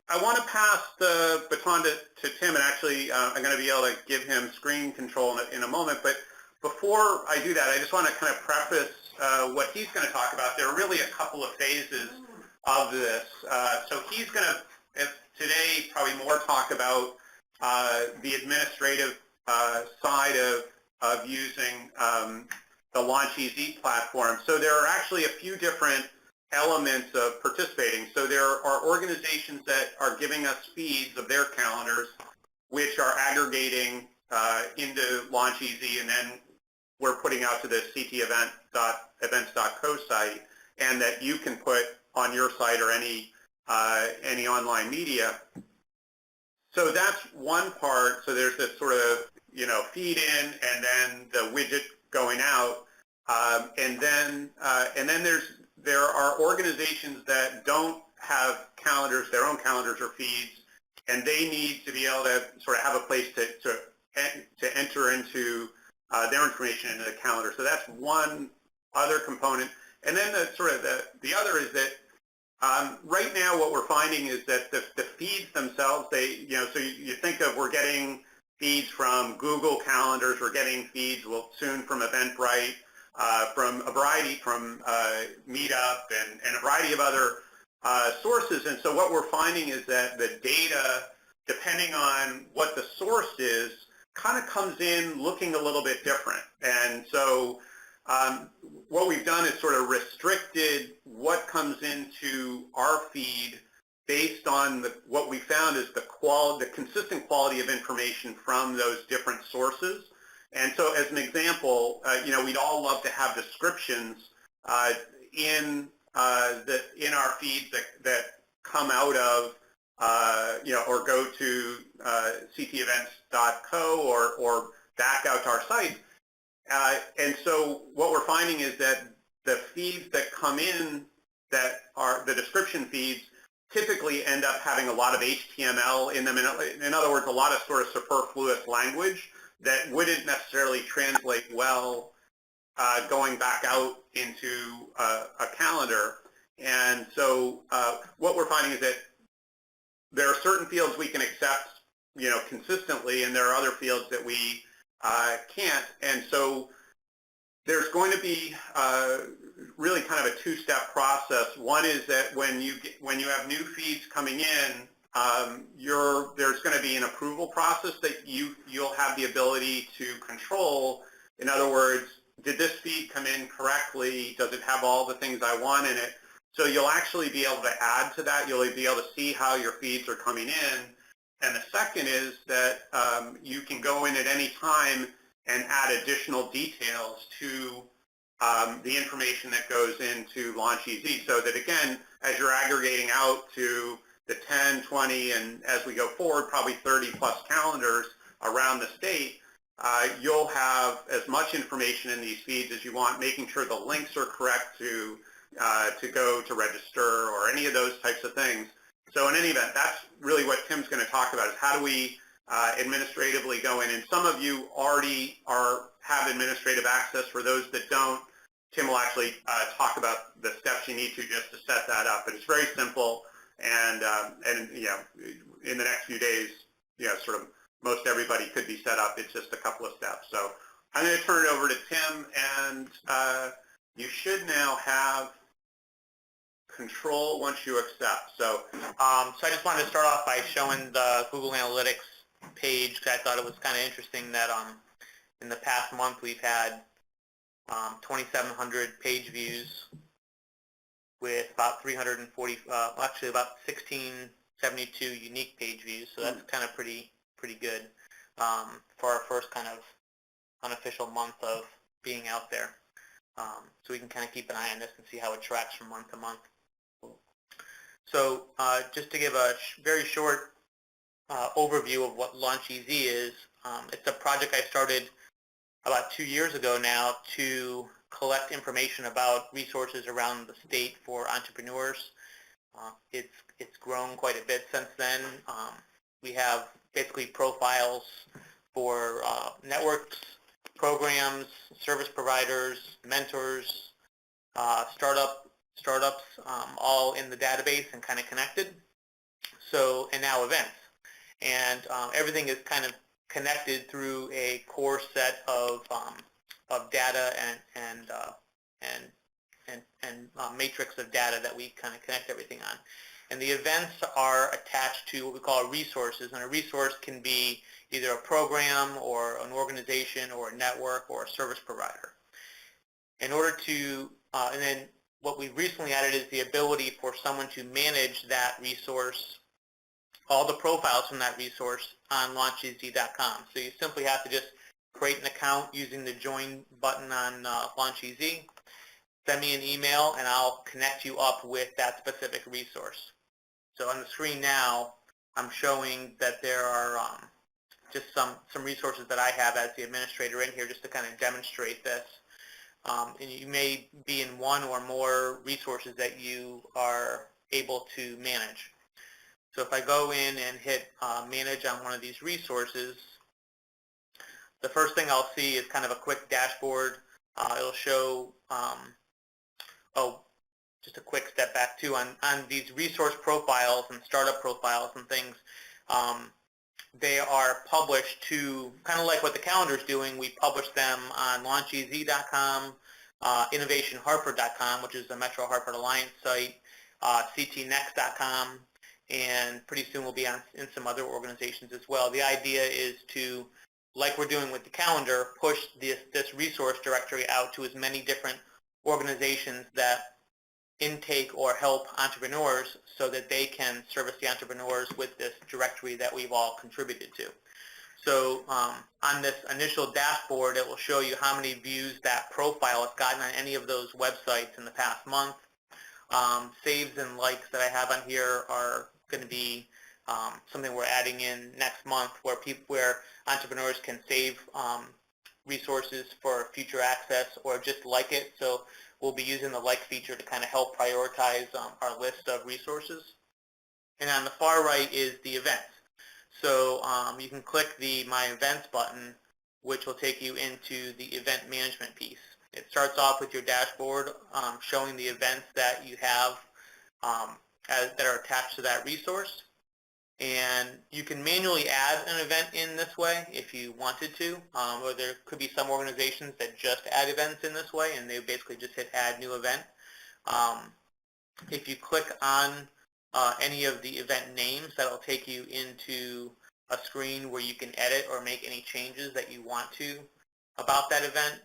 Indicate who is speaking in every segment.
Speaker 1: I want to pass the baton to Tim, and actually I'm going to be able to give him screen control in a moment. But before I do that, I just want to kind of preface what he's going to talk about. There are really a couple of phases of this. So he's going to, today, probably more talk about the administrative side of using the LaunchEZ platform. So there are actually a few different elements of participating. So there are organizations that are giving us feeds of their calendars, which are aggregating into LaunchEZ, and then we're putting out to the ctevents.co site, and that you can put on your site or any online media. So that's one part. So there's this sort of, feed in and then the widget going out, and then there are organizations that don't have calendars, their own calendars or feeds, and they need to be able to sort of have a place to enter into their information into the calendar. So that's one other component. And then the other is that right now what we're finding is that the feeds themselves, so you think of, we're getting feeds from Google Calendars, we're getting feeds soon from Eventbrite, from Meetup and a variety of other sources. And so what we're finding is that the data, depending on what the source is, kind of comes in looking a little bit different. And so what we've done is sort of restricted what comes into our feed based on what we found is the consistent quality of information from those different sources. And so as an example, we'd all love to have descriptions in our feeds that come out of, or go to ctevents.co or back out to our site. And so what we're finding is that the feeds that come in that are the description feeds typically end up having a lot of HTML in them. In other words, a lot of sort of superfluous language that wouldn't necessarily translate well going back out into a calendar. And so what we're finding is that there are certain fields we can accept, consistently, and there are other fields that we can't. And so there's going to be really kind of a two-step process. One is that when you have new feeds coming in, there's going to be an approval process that you'll have the ability to control. In other words, did this feed come in correctly? Does it have all the things I want in it? So you'll actually be able to add to that. You'll be able to see how your feeds are coming in. And the second is that you can go in at any time and add additional details to the information that goes into LaunchEZ, so that, again, as you're aggregating out to the 10, 20, and as we go forward, probably 30-plus calendars around the state, you'll have as much information in these feeds as you want, making sure the links are correct to go to register or any of those types of things. So in any event, that's really what Tim's going to talk about, is how do we administratively go in. And some of you already have administrative access. For those that don't, Tim will actually talk about the steps you need to just to set that up. But it's very simple, and in the next few days, sort of most everybody could be set up. It's just a couple of steps. So I'm going to turn it over to Tim, and you should now have control once you accept. So
Speaker 2: I just wanted to start off by showing the Google Analytics page, because I thought it was kind of interesting that in the past month we've had 2,700 page views with about 340, actually about 1,672 unique page views. So that's kind of pretty good for our first kind of unofficial month of being out there. So we can kind of keep an eye on this and see how it tracks from month to month. So just to give a very short overview of what LaunchEZ is, it's a project I started about 2 years ago now to collect information about resources around the state for entrepreneurs. It's grown quite a bit since then. We have basically profiles for networks, programs, service providers, mentors, startups, all in the database and kind of connected. and now events. And everything is kind of connected through a core set of data and matrix of data that we kind of connect everything on. And the events are attached to what we call resources, and a resource can be either a program or an organization or a network or a service provider. In order to, and then what we recently added is the ability for someone to manage that resource, all the profiles from that resource on launchEZ.com. So you simply have to just create an account using the join button on LaunchEZ, send me an email, and I'll connect you up with that specific resource. So on the screen now, I'm showing that there are just some resources that I have as the administrator in here just to kind of demonstrate this. And you may be in one or more resources that you are able to manage. So if I go in and hit manage on one of these resources, the first thing I'll see is kind of a quick dashboard. It'll show, just a quick step back too, on these resource profiles and startup profiles and things, they are published to, kind of like what the calendar is doing, we publish them on launchEZ.com, innovationhartford.com, which is the Metro Hartford Alliance site, ctnext.com, and pretty soon we'll be in some other organizations as well. The idea is to, like we're doing with the calendar, push this resource directory out to as many different organizations that intake or help entrepreneurs so that they can service the entrepreneurs with this directory that we've all contributed to. So on this initial dashboard, it will show you how many views that profile has gotten on any of those websites in the past month. Saves and likes that I have on here are going to be something we're adding in next month, where entrepreneurs can save resources for future access or just like it. So we'll be using the like feature to kind of help prioritize our list of resources. And on the far right is the events. So you can click the My Events button, which will take you into the event management piece. It starts off with your dashboard showing the events that you have that are attached to that resource. And you can manually add an event in this way if you wanted to, or there could be some organizations that just add events in this way, and they basically just hit Add New Event. If you click on any of the event names, that'll take you into a screen where you can edit or make any changes that you want to about that event,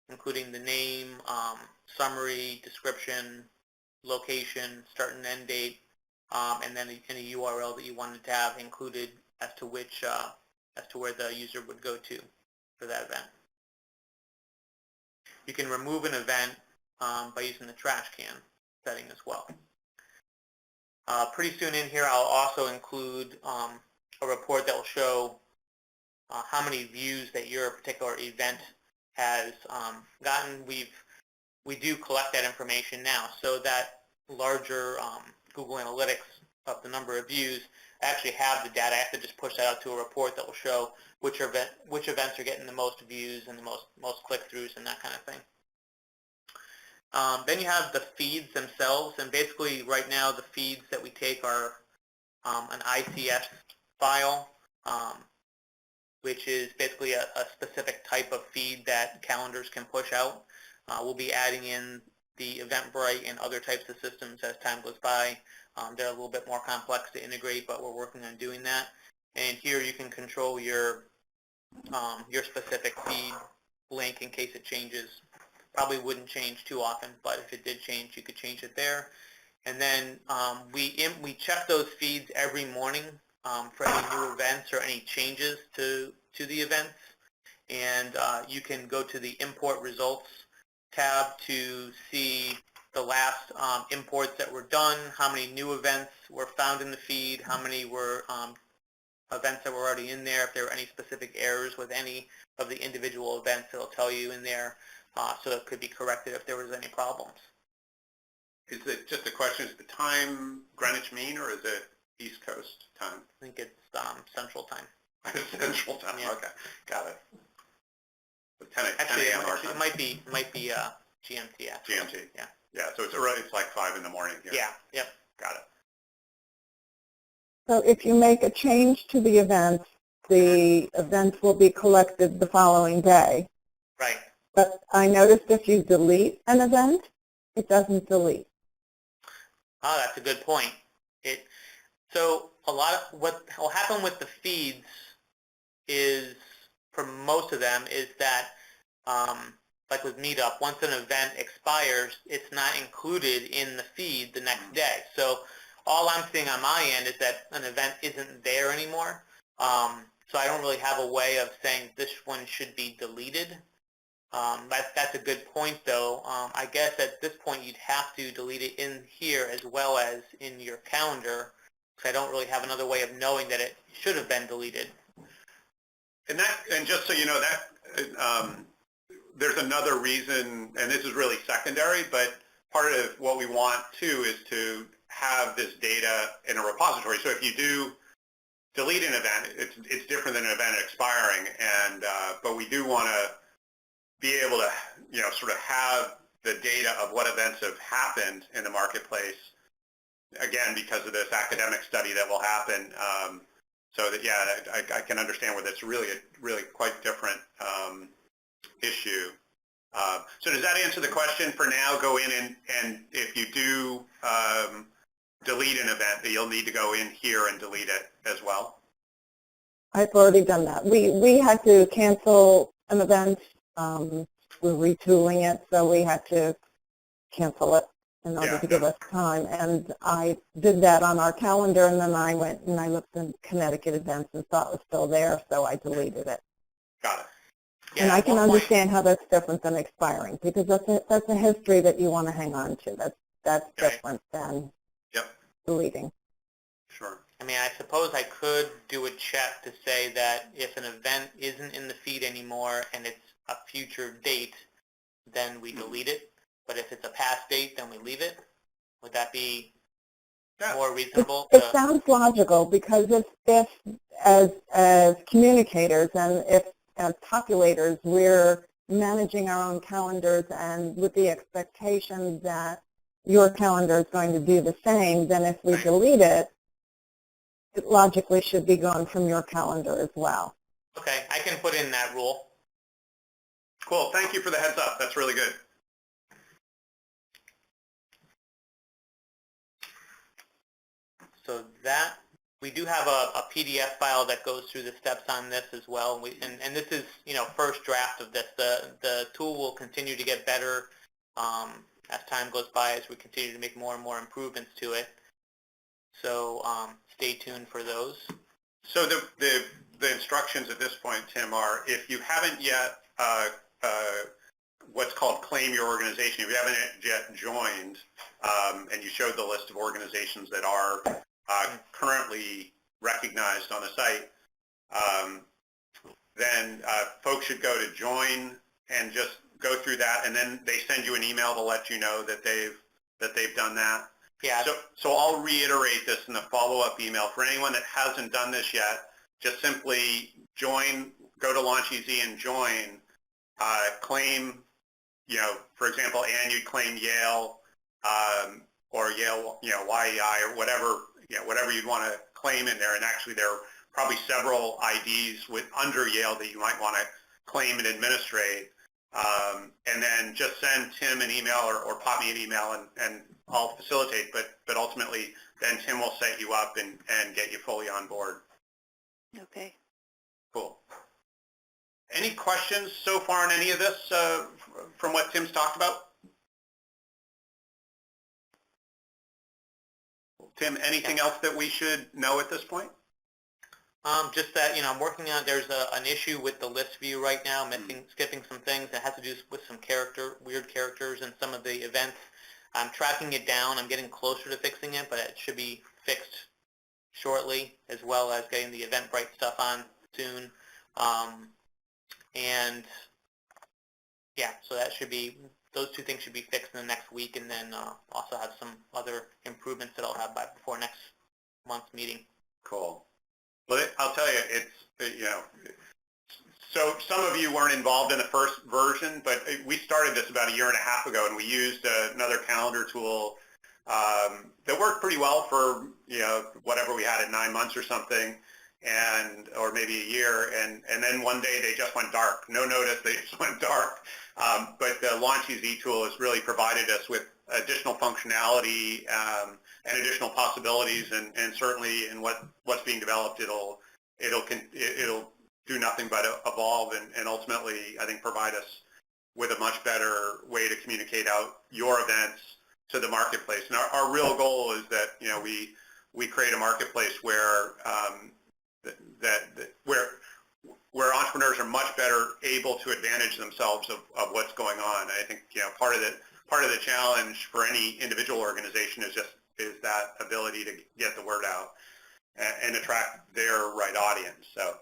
Speaker 2: including the name, summary, description, location, start and end date, and then any URL that you wanted to have included as to where the user would go to for that event. You can remove an event by using the trash can setting as well. Pretty soon in here, I'll also include a report that will show how many views that your particular event has gotten. We do collect that information now, so that larger Google Analytics of the number of views, I actually have the data. I have to just push that out to a report that will show which events are getting the most views and the most click-throughs and that kind of thing. Then you have the feeds themselves, and basically right now the feeds that we take are an ICS file, which is basically a specific type of feed that calendars can push out. We'll be adding in the Eventbrite and other types of systems as time goes by. They're a little bit more complex to integrate, but we're working on doing that. And here you can control your specific feed link in case it changes. Probably wouldn't change too often, but if it did change, you could change it there. And then we check those feeds every morning for any new events or any changes to the events. And you can go to the Import Results tab to see the last imports that were done, how many new events were found in the feed, how many were events that were already in there, if there were any specific errors with any of the individual events, it'll tell you in there, so it could be corrected if there was any problems.
Speaker 1: Is it just a question, is the time Greenwich Mean or is it East Coast time?
Speaker 2: I think it's Central Time.
Speaker 1: Central Time,
Speaker 2: Yeah.
Speaker 1: Okay, got it. So 10
Speaker 2: Actually,
Speaker 1: a.m. our time.
Speaker 2: it might be GMT. Actually.
Speaker 1: GMT.
Speaker 2: Yeah.
Speaker 1: Yeah, so it's like 5 in the morning here.
Speaker 2: Yeah. Yep.
Speaker 1: Got it.
Speaker 3: So if you make a change to the event will be collected the following day.
Speaker 2: Right.
Speaker 3: But I noticed if you delete an event, it doesn't delete.
Speaker 2: Oh, that's a good point. So a lot of what will happen with the feeds is, for most of them, is that like with Meetup, once an event expires, it's not included in the feed the next day. So all I'm seeing on my end is that an event isn't there anymore. So I don't really have a way of saying this one should be deleted. That's a good point, though. I guess at this point you'd have to delete it in here as well as in your calendar, because I don't really have another way of knowing that it should have been deleted.
Speaker 1: And just so you know, that there's another reason, and this is really secondary, but part of what we want too is to have this data in a repository. So if you do delete an event, it's different than an event expiring, and but we do want to be able to, sort of have the data of what events have happened in the marketplace, again, because of this academic study that will happen. So that, yeah, I can understand where that's really quite different issue. So does that answer the question? For now, go in and if you do delete an event, you'll need to go in here and delete it as well?
Speaker 3: I've already done that. We had to cancel an event. We're retooling it, so we had to cancel it in order to give us time. And I did that on our calendar, and then I went and I looked in Connecticut events and saw it was still there, so I deleted it.
Speaker 1: Got it.
Speaker 3: Yeah, and I can understand how that's different than expiring, because that's a history that you want to hang on to. That's different than deleting.
Speaker 1: Sure.
Speaker 2: I mean, I suppose I could do a check to say that if an event isn't in the feed anymore and it's a future date, then we delete it. But if it's a past date, then we leave it. Would that be more reasonable?
Speaker 3: It sounds logical, because if as communicators and if as populators we're managing our own calendars and with the expectation that your calendar is going to do the same, then if we delete it, it logically should be gone from your calendar as well.
Speaker 2: Okay, I can put in that rule.
Speaker 1: Cool. Thank you for the heads up. That's really good.
Speaker 2: So that, we do have a PDF file that goes through the steps on this as well. And this is, first draft of this. The tool will continue to get better as time goes by, as we continue to make more and more improvements to it. So stay tuned for those.
Speaker 1: So the instructions at this point, Tim, are if you haven't yet what's called claim your organization, if you haven't yet joined and you showed the list of organizations that are currently recognized on the site, then folks should go to join and just go through that, and then they send you an email to let you know that they've done that.
Speaker 2: Yeah.
Speaker 1: So I'll reiterate this in the follow-up email. For anyone that hasn't done this yet, just simply join, go to LaunchEZ and join, claim, for example, Ann, you'd claim Yale or Yale, YEI or whatever, whatever you'd want to claim in there. And actually there are probably several IDs under Yale that you might want to claim and administrate. And then just send Tim an email or pop me an email and I'll facilitate, but ultimately then Tim will set you up and get you fully on board.
Speaker 3: Okay.
Speaker 1: Cool. Any questions so far on any of this from what Tim's talked about? Tim, anything else that we should know at this point?
Speaker 2: Just that, I'm working on, there's an issue with the list view right now, skipping some things that has to do with some weird characters in some of the events. I'm tracking it down. I'm getting closer to fixing it, but it should be fixed shortly, as well as getting the Eventbrite stuff on soon. And yeah, so that should be, those two things should be fixed in the next week, and then also have some other improvements that I'll have before next month's meeting.
Speaker 1: Cool. Well, I'll tell you, it's, so some of you weren't involved in the first version, but we started this about 1.5 years ago, and we used another calendar tool that worked pretty well for, whatever we had at 9 months or something, or maybe a year, and then one day they just went dark. No notice, they just went dark. But the LaunchEZ tool has really provided us with additional functionality and additional possibilities, and certainly in what's being developed, it'll do nothing but evolve and ultimately, I think, provide us with a much better way to communicate out your events to the marketplace. And our real goal is that we create a marketplace where where entrepreneurs are much better able to advantage themselves of what's going on. I think part of the challenge for any individual organization is that ability to get the word out and attract their right audience. So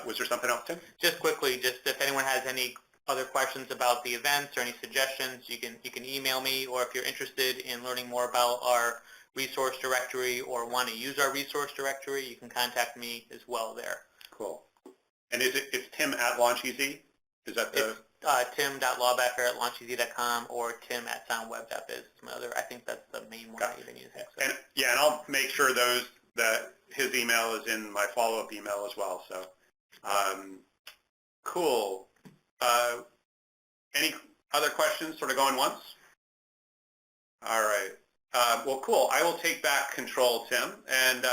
Speaker 1: was there something else, Tim?
Speaker 2: Just quickly, just if anyone has any other questions about the events or any suggestions, you can email me, or if you're interested in learning more about our resource directory or want to use our resource directory, you can contact me as well there.
Speaker 1: Cool. And it's Tim at LaunchEZ? Is that the...
Speaker 2: It's tim.lawbecker@launchez.com or tim@soundweb.biz. I think that's the main one I've been using. So.
Speaker 1: And I'll make sure that his email is in my follow-up email as well. So, cool. Any other questions sort of going once? All right. Well, cool. I will take back control, Tim. And